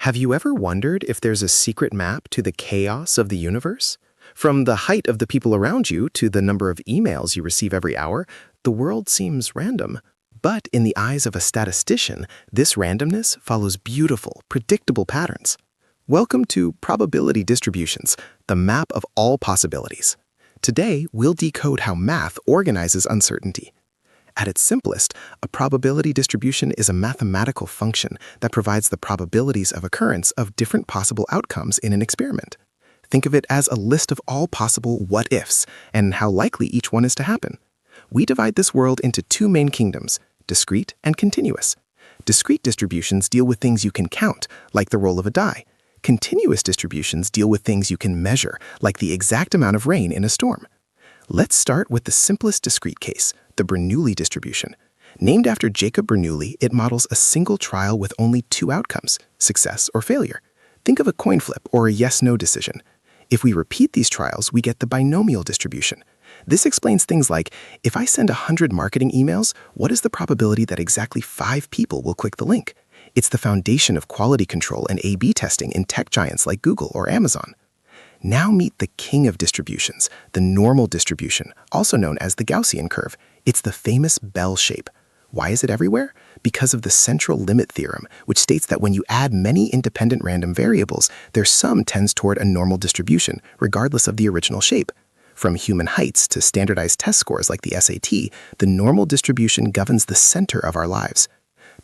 Have you ever wondered if there's a secret map to the chaos of the universe? From the height of the people around you to the number of emails you receive every hour, the world seems random. But in the eyes of a statistician, this randomness follows beautiful, predictable patterns. Welcome to Probability Distributions, the map of all possibilities. Today, we'll decode how math organizes uncertainty. At its simplest, a probability distribution is a mathematical function that provides the probabilities of occurrence of different possible outcomes in an experiment. Think of it as a list of all possible what-ifs and how likely each one is to happen. We divide this world into two main kingdoms, discrete and continuous. Discrete distributions deal with things you can count, like the roll of a die. Continuous distributions deal with things you can measure, like the exact amount of rain in a storm. Let's start with the simplest discrete case, the Bernoulli distribution. Named after Jacob Bernoulli, it models a single trial with only two outcomes, success or failure. Think of a coin flip or a yes-no decision. If we repeat these trials, we get the binomial distribution. This explains things like, if I send 100 marketing emails, what is the probability that exactly 5 people will click the link? It's the foundation of quality control and A/B testing in tech giants like Google or Amazon. Now meet the king of distributions, the normal distribution, also known as the Gaussian curve. It's the famous bell shape. Why is it everywhere? Because of the central limit theorem, which states that when you add many independent random variables, their sum tends toward a normal distribution, regardless of the original shape. From human heights to standardized test scores like the SAT, the normal distribution governs the center of our lives.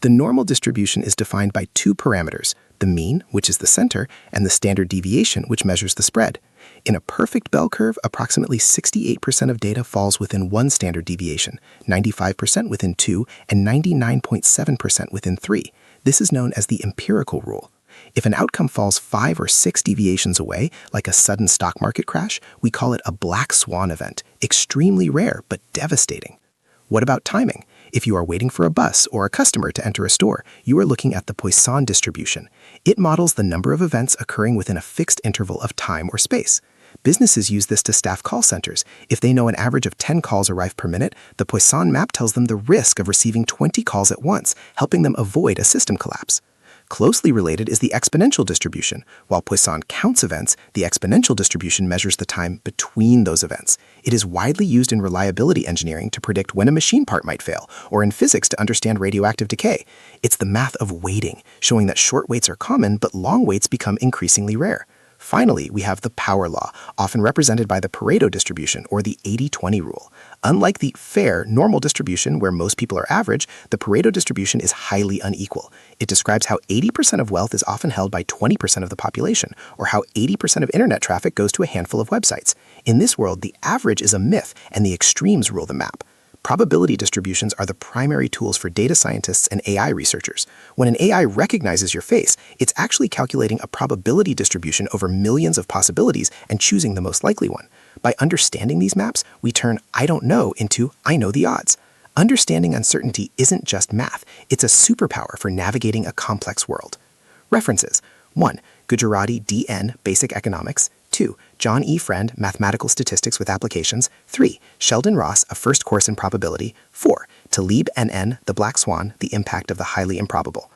The normal distribution is defined by two parameters, the mean, which is the center, and the standard deviation, which measures the spread. In a perfect bell curve, approximately 68% of data falls within one standard deviation, 95% within two, and 99.7% within three. This is known as the empirical rule. If an outcome falls 5 or 6 deviations away, like a sudden stock market crash, we call it a black swan event, extremely rare but devastating. What about timing? If you are waiting for a bus or a customer to enter a store, you are looking at the Poisson distribution. It models the number of events occurring within a fixed interval of time or space. Businesses use this to staff call centers. If they know an average of 10 calls arrive per minute, the Poisson map tells them the risk of receiving 20 calls at once, helping them avoid a system collapse. Closely related is the exponential distribution. While Poisson counts events, the exponential distribution measures the time between those events. It is widely used in reliability engineering to predict when a machine part might fail, or in physics to understand radioactive decay. It's the math of waiting, showing that short waits are common, but long waits become increasingly rare. Finally, we have the power law, often represented by the Pareto distribution or the 80-20 rule. Unlike the fair, normal distribution where most people are average, the Pareto distribution is highly unequal. It describes how 80% of wealth is often held by 20% of the population, or how 80% of internet traffic goes to a handful of websites. In this world, the average is a myth, and the extremes rule the map. Probability distributions are the primary tools for data scientists and AI researchers. When an AI recognizes your face, it's actually calculating a probability distribution over millions of possibilities and choosing the most likely one. By understanding these maps, we turn I don't know into I know the odds. Understanding uncertainty isn't just math, it's a superpower for navigating a complex world. References: 1. Gujarati D.N. Basic Economics. 2. John E. Friend, Mathematical Statistics with Applications. 3. Sheldon Ross, A First Course in Probability. 4. Taleb N.N., The Black Swan, The Impact of the Highly Improbable.